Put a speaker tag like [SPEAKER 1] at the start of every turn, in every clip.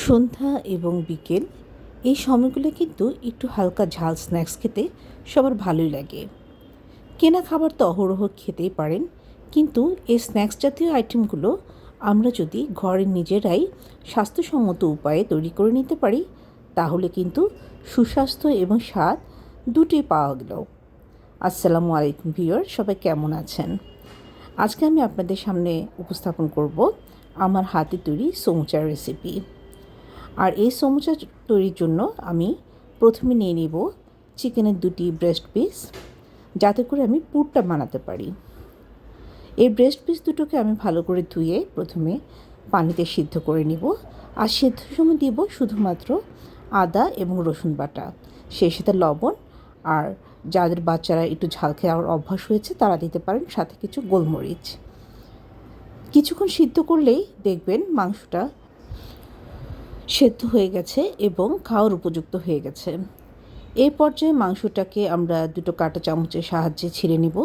[SPEAKER 1] সন্ধ্যা এবং বিকেল এই সময়গুলো কিন্তু একটু হালকা ঝাল স্ন্যাক্স খেতে সবার ভালোই লাগে। কেনা খাবার তো অহরহ খেতেই পারেন, কিন্তু এই স্ন্যাক্স জাতীয় আইটেমগুলো আমরা যদি ঘরে নিজেরাই স্বাস্থ্যসম্মত উপায়ে তৈরি করে নিতে পারি, তাহলে কিন্তু সুস্বাস্থ্য এবং স্বাদ দুটোই পাওয়া গেল। আসসালামু আলাইকুম ভিউয়ার, সবাই কেমন আছেন? আজকে আমি আপনাদের সামনে উপস্থাপন করব আমার হাতে তৈরি সমুচার রেসিপি। আর এই সমুচা তৈরির জন্য আমি প্রথমে নিয়ে নেব চিকেনের 2টি ব্রেস্ট পিস, যাতে করে আমি পুরটা বানাতে পারি। এই ব্রেস্ট পিস দুটোকে আমি ভালো করে ধুয়ে প্রথমে পানিতে সিদ্ধ করে নিব। আর সিদ্ধর সময় দিব শুধুমাত্র আদা এবং রসুন বাটা, সেই সাথে লবণ, আর যাদের বাচ্চারা একটু ঝাল খাওয়ার অভ্যাস হয়েছে তারা দিতে পারেন সাথে কিছু গোলমরিচ। কিছুক্ষণ সিদ্ধ করলেই দেখবেন মাংসটা সেদ্ধ হয়ে গেছে এবং খাওয়ার উপযুক্ত হয়ে গেছে। এই পর্যায়ে মাংসটাকে আমরা দুটো কাঁটা চামচের সাহায্যে ছিঁড়ে নিব।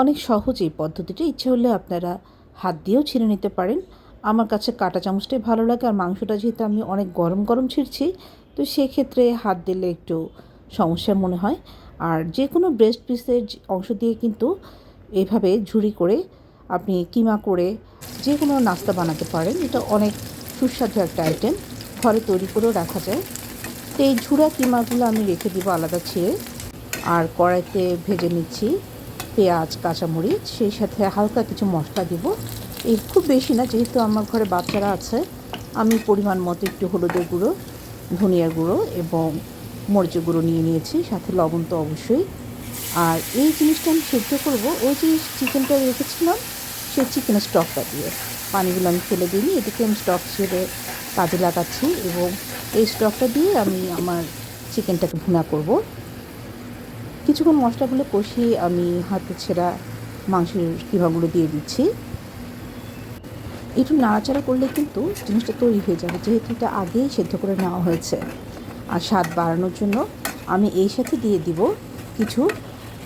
[SPEAKER 1] অনেক সহজ এই পদ্ধতিটা, ইচ্ছে হলে আপনারা হাত দিয়েও ছিঁড়ে নিতে পারেন। আমার কাছে কাঁটা চামচটাই ভালো লাগে, আর মাংসটা যেহেতু আমি অনেক গরম গরম ছিঁড়ছি, তো সেক্ষেত্রে হাত দিলে একটু সমস্যা মনে হয়। আর যে কোনো ব্রেস্ট পিসের অংশ দিয়ে কিন্তু এভাবে ঝুরি করে আপনি কিমা করে যে কোনো নাস্তা বানাতে পারেন। এটা অনেক সুস্বাদু একটা আইটেম, ঘরে তৈরি করেও রাখা যায়। তো এই ঝুরা কিমাগুলো আমি রেখে দিব আলাদা ছিঁড়ে। আর কড়াইতে ভেজে নিচ্ছি পেঁয়াজ, কাঁচামরিচ, সেই সাথে হালকা কিছু মশলা দিব। এই খুব বেশি না, যেহেতু আমার ঘরে বাচ্চারা আছে। আমি পরিমাণ মতো একটু হলুদের গুঁড়ো, ধনিয়ার গুঁড়ো এবং মরিচের গুঁড়ো নিয়ে নিয়েছি, সাথে লবণ তো অবশ্যই। আর এই জিনিসটা আমি সেদ্ধ করবো ওই যে চিকেনটা রেখেছিলাম সেই চিকেনের স্টকটা দিয়ে। পানিগুলো আমি ফেলে দিইনি, এটাকে আমি স্টক হিসেবে কাজে লাগাচ্ছি এবং এই স্টকটা দিয়ে আমি আমার চিকেনটাকে ভুনা করব। কিছুক্ষণ মশলাগুলো কষিয়ে আমি হাতে ছেঁড়া মাংসের কিমাগুলো দিয়ে দিচ্ছি। একটু নাড়াচাড়া করলে কিন্তু জিনিসটা তৈরি হয়ে যাবে, যেহেতু এটা আগেই সেদ্ধ করে নেওয়া হয়েছে। আর স্বাদ বাড়ানোর জন্য আমি এই সাথে দিয়ে দিব কিছু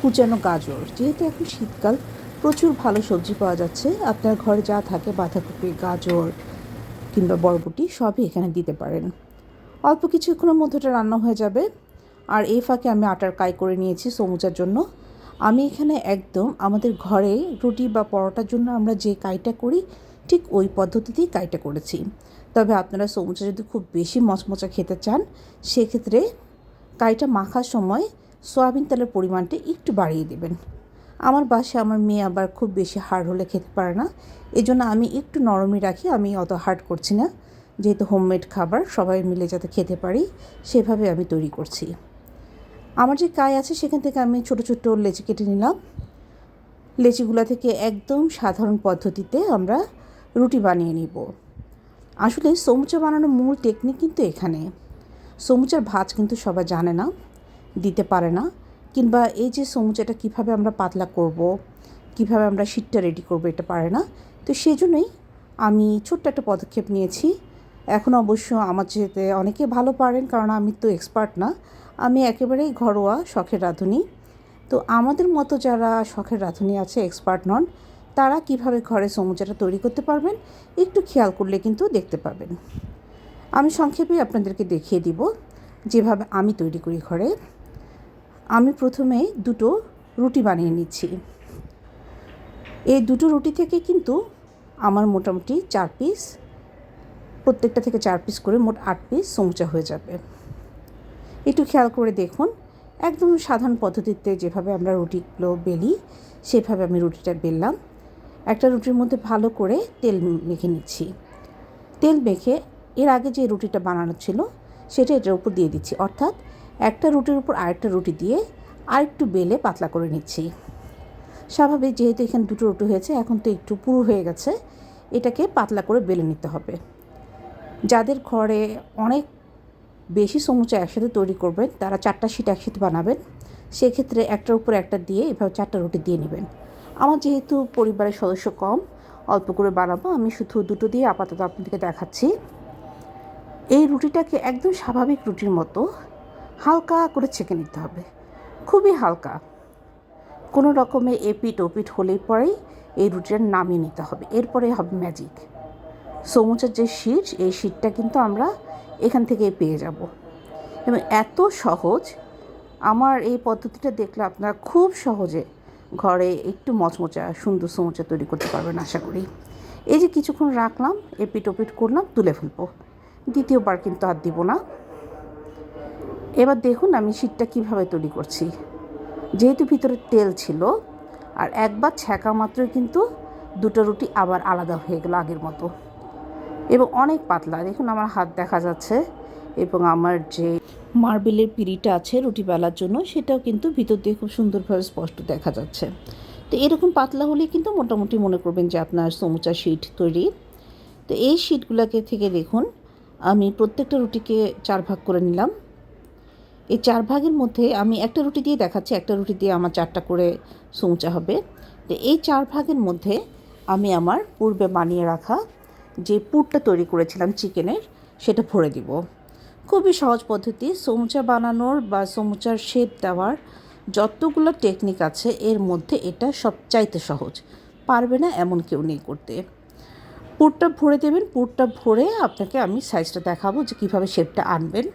[SPEAKER 1] কুচানো গাজর। যেহেতু এখন শীতকাল, প্রচুর ভালো সবজি পাওয়া যাচ্ছে। আপনার ঘরে যা থাকে, বাঁধাকপি, গাজর কিংবা বরবটি সবই এখানে দিতে পারেন। অল্প কিছুক্ষণের মধ্যে এটা রান্না হয়ে যাবে। আর এই ফাঁকে আমি আটার কাই করে নিয়েছি সমুচার জন্য। আমি এখানে একদম আমাদের ঘরে রুটি বা পরোটার জন্য আমরা যে কাইটা করি ঠিক ওই পদ্ধতিতেই কাইটা করেছি। তবে আপনারা সমুচা যদি খুব বেশি মচমচা খেতে চান, সেক্ষেত্রে কাইটা মাখার সময় সয়াবিন তেলের পরিমাণটা একটু বাড়িয়ে দেবেন। আমার বাসায় আমার মেয়ে আবার খুব বেশি হার্ড হলে খেতে পারে না, এই জন্য আমি একটু নরমই রাখি। আমি অত হার্ড করছি না, যেহেতু হোমমেড খাবার সবাই মিলে যাতে খেতে পারি সেভাবে আমি তৈরি করছি। আমার যে কাই আছে সেখান থেকে আমি ছোটো ছোটো লেচি কেটে নিলাম। লেচিগুলো থেকে একদম সাধারণ পদ্ধতিতে আমরা রুটি বানিয়ে নিব। আসলে সমুচা বানানোর মূল টেকনিক কিন্তু এখানে। সমুচার ভাঁজ কিন্তু সবাই জানে না, দিতে পারে না, কিংবা এই যে সমুচাটা কীভাবে আমরা পাতলা করব, কীভাবে আমরা শীটটা রেডি করব, এটা পারে না। তো সেই জন্যই আমি ছোট্ট একটা পদক্ষেপ নিয়েছি। এখন অবশ্য আমার যেতে অনেকে ভালো পারেন, কারণ আমি তো এক্সপার্ট না, আমি একেবারেই ঘরোয়া শখের রাঁধুনি। তো আমাদের মতো যারা শখের রাঁধুনি আছে, এক্সপার্ট নন, তারা কিভাবে ঘরে সমুচাটা তৈরি করতে পারবেন একটু খেয়াল করলে কিন্তু দেখতে পাবেন। আমি সংক্ষেপে আপনাদেরকে দেখিয়ে দিব যেভাবে আমি তৈরি করি ঘরে। আমি প্রথমে দুটো রুটি বানিয়ে নিচ্ছি। এই দুটো রুটি থেকে কিন্তু আমার মোটামুটি 4 পিস, প্রত্যেকটা থেকে 4 পিস করে মোট 8 পিস সমুচা হয়ে যাবে। একটু খেয়াল করে দেখুন, একদম সাধারণ পদ্ধতিতে যেভাবে আমরা রুটিগুলো বেলি সেভাবে আমি রুটিটা বেললাম। একটা রুটির মধ্যে ভালো করে তেল মেখে নিচ্ছি। তেল মেখে এর আগে যে রুটিটা বানানো ছিল সেটা এটার উপর দিয়ে দিচ্ছি, অর্থাৎ একটা রুটির উপর আরেকটা রুটি দিয়ে আরেকটু বেলে পাতলা করে নিচ্ছি। স্বাভাবিক, যেহেতু এখানে দুটো রুটি হয়েছে, এখন তো একটু পুরু হয়ে গেছে, এটাকে পাতলা করে বেলে নিতে হবে। যাদের ঘরে অনেক বেশি সমুচা একসাথে তৈরি করবেন, তারা 4টা শিট একসাথে বানাবেন। সেক্ষেত্রে একটার উপর একটা দিয়ে এভাবে 4টা রুটি দিয়ে নেবেন। আমার যেহেতু পরিবারের সদস্য কম, অল্প করে বানাবো, আমি শুধু দুটো দিয়ে আপাতত আপনাদেরকে দেখাচ্ছি। এই রুটিটাকে একদম স্বাভাবিক রুটির মতো হালকা করে ছেঁকে নিতে হবে, খুবই হালকা। কোনো রকমে এপিট ওপিট হলেই পরেই এই রুটিটা নামিয়ে নিতে হবে, এরপরে হবে ম্যাজিক। সমুচার যে শিট, এই শিটটা কিন্তু আমরা এখান থেকেই পেয়ে যাব। এবং এত সহজ, আমার এই পদ্ধতিটা দেখলে আপনারা খুব সহজে ঘরে একটু মচমচা সুন্দর সমুচা তৈরি করতে পারবেন আশা করি। এই যে কিছুক্ষণ রাখলাম, এপিট ওপিট করলাম, তুলে ফেলবো। দ্বিতীয়বার কিন্তু আর দিব না। এবার দেখুন আমি শীটটা কীভাবে তৈরি করছি। যেহেতু ভিতরে তেল ছিল, আর একবার ছ্যাঁকা মাত্রই কিন্তু দুটো রুটি আবার আলাদা হয়ে গেল আগের মতো, এবং অনেক পাতলা। দেখুন আমার হাত দেখা যাচ্ছে, এবং আমার যে মার্বেলের পিঁড়িটা আছে রুটি বেলার জন্য, সেটাও কিন্তু ভিতর দিয়ে খুব সুন্দরভাবে স্পষ্ট দেখা যাচ্ছে। তো এরকম পাতলা হলেই কিন্তু মোটামুটি মনে করবেন যে আপনার সমুচা শীট তৈরি। তো এই শীটগুলোকে থেকে দেখুন আমি প্রত্যেকটা রুটিকে 4 ভাগ করে নিলাম। এই 4 ভাগের মধ্যে আমি একটা রুটি দিয়ে দেখাচ্ছি, একটা রুটি দিয়ে আমার 4টা করে সমুচা হবে। তো এই 4 ভাগের মধ্যে আমি আমার পূর্বে বানিয়ে রাখা যে পুরটা তৈরি করেছিলাম চিকেনের, সেটা ভরে দিব। খুবই সহজ পদ্ধতি সমুচা বানানোর বা সমুচার শেপ দেওয়ার। যতগুলো টেকনিক আছে এর মধ্যে এটা সবচাইতে সহজ, পারবে না এমন কেউ নেই করতে। পুরটা ভরে দেবেন। পুরটা ভরে আপনাকে আমি সাইজটা দেখাবো যে কীভাবে শেপটা আনবেন।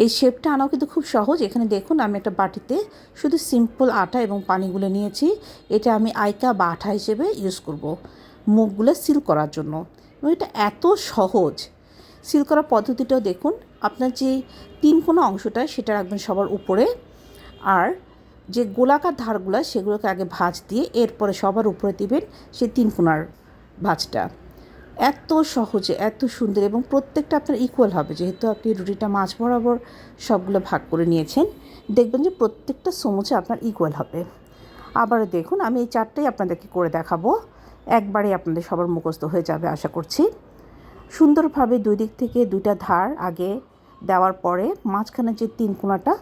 [SPEAKER 1] এই শেপটা আনাও কিন্তু খুব সহজ। এখানে দেখুন আমি একটা বাটিতে শুধু সিম্পল আটা এবং পানিগুলো নিয়েছি। এটা আমি আইকা বা আঠা হিসেবে ইউজ করব মুখগুলো সিল করার জন্য। এবং এটা এত সহজ। সিল করার পদ্ধতিটাও দেখুন। আপনার যে 3 কোণা অংশটা সেটা রাখবেন সবার উপরে, আর যে গোলাকার ধারগুলো সেগুলোকে আগে ভাঁজ দিয়ে এরপরে সবার উপরে দিবেন সেই 3 কোণার ভাঁজটা। এত সহজে, এত সুন্দর, এবং প্রত্যেকটা আপনার ইকুয়াল হবে। যেহেতু আপনি রুটিটা মাঝ বরাবর সবগুলো ভাগ করে নিয়েছেন, দেখবেন যে প্রত্যেকটা সমুচা আপনার ইকুয়াল হবে। আবার দেখুন আমি এই 4টাই আপনাদেরকে করে দেখাবো, একবারে আপনাদের সবার মুখস্থ হয়ে যাবে আশা করছি। সুন্দরভাবে 2 দিক থেকে 2টা ধার আগে দেওয়ার পরে মাঝখানে যে 3 কোণাটা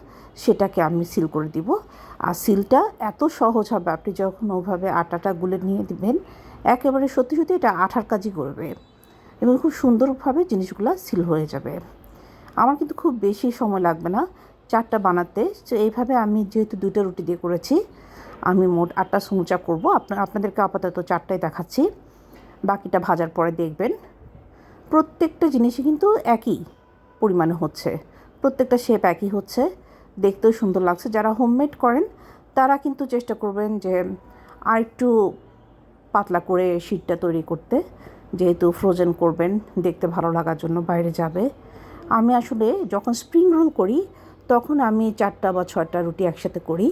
[SPEAKER 1] সেটাকে আমি সিল করে দিব। আর সিলটা এত সহজ হবে, আপনি যখন ওভাবে আটাটা গুলে নিয়ে দিবেন একেবারে সত্যি সত্যি এটা আঠার কাজই করবে, এবং খুব সুন্দরভাবে জিনিসগুলো সিল হয়ে যাবে। আমার কিন্তু খুব বেশি সময় লাগবে না 4টা বানাতে। তো এইভাবে আমি যেহেতু 2টা রুটি দিয়ে করেছি, আমি মোট 8টা সমুচা করব। আপনাদেরকে আপাতত 4টাই দেখাচ্ছি, বাকিটা ভাজার পরে দেখবেন। প্রত্যেকটা জিনিসই কিন্তু একই পরিমাণে হচ্ছে, প্রত্যেকটা শেপ একই হচ্ছে, দেখতেও সুন্দর লাগছে। যারা হোমমেড করেন তারা কিন্তু চেষ্টা করবেন যে আর একটু পাতলা করে শীটটা তৈরি করতে, যেহেতু ফ্রোজেন করবেন দেখতে ভালো লাগার জন্য বাইরে যাবে। আমি আসলে যখন স্প্রিং রোল করি তখন আমি 4টা বা 6টা রুটি একসাথে করি,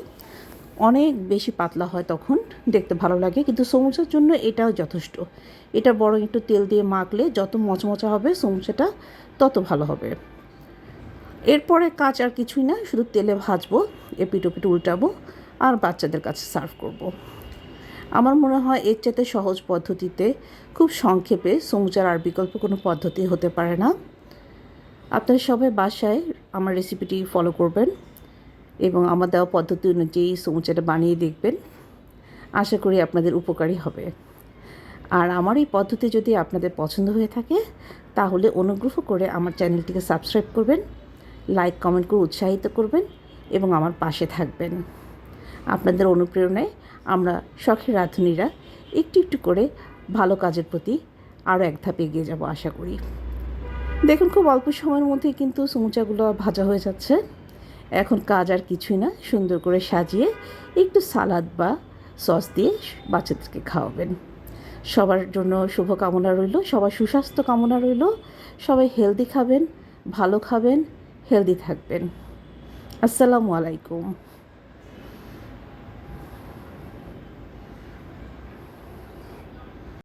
[SPEAKER 1] অনেক বেশি পাতলা হয়, তখন দেখতে ভালো লাগে। কিন্তু সমুচার জন্য এটাও যথেষ্ট। এটা বরং একটু তেল দিয়ে মাখলে যত মচমচা হবে সমুচাটা তত ভালো হবে। এরপরে কাজ আর কিছুই না, শুধু তেলে ভাজবো, এপিট ওপিট উল্টাবো, আর বাচ্চাদের কাছে সার্ভ করব। আমার মনে হয় এর চাইতে সহজ পদ্ধতিতে খুব সংক্ষেপে সমুচার আর বিকল্প কোনো পদ্ধতি হতে পারে না। আপনারা সবাই বাসায় আমার রেসিপিটি ফলো করবেন এবং আমার দেওয়া পদ্ধতি অনুযায়ী সমুচাটা বানিয়ে দেখবেন। আশা করি আপনাদের উপকারী হবে। আর আমার এই পদ্ধতি যদি আপনাদের পছন্দ হয়ে থাকে তাহলে অনুগ্রহ করে আমার চ্যানেলটিকে সাবস্ক্রাইব করবেন, লাইক কমেন্ট করে উৎসাহিত করবেন এবং আমার পাশে থাকবেন। আপনাদের অনুপ্রেরণায় আমরা শখের রাঁধুনিরা একটু একটু করে ভালো কাজের প্রতি আরও এক ধাপ এগিয়ে যাব আশা করি। দেখুন খুব অল্প সময়ের মধ্যেই কিন্তু সমুচাগুলো ভাজা হয়ে যাচ্ছে। এখন কাজ আর কিছুই না, সুন্দর করে সাজিয়ে একটু সালাদ বা সস দিয়ে বাচ্চাদেরকে খাওয়াবেন। সবার জন্য শুভকামনা রইল, সবার সুস্বাস্থ্য কামনা রইল। সবাই হেলদি খাবেন, ভালো খাবেন, হেলদি থাকবেন। আসসালামু আলাইকুম।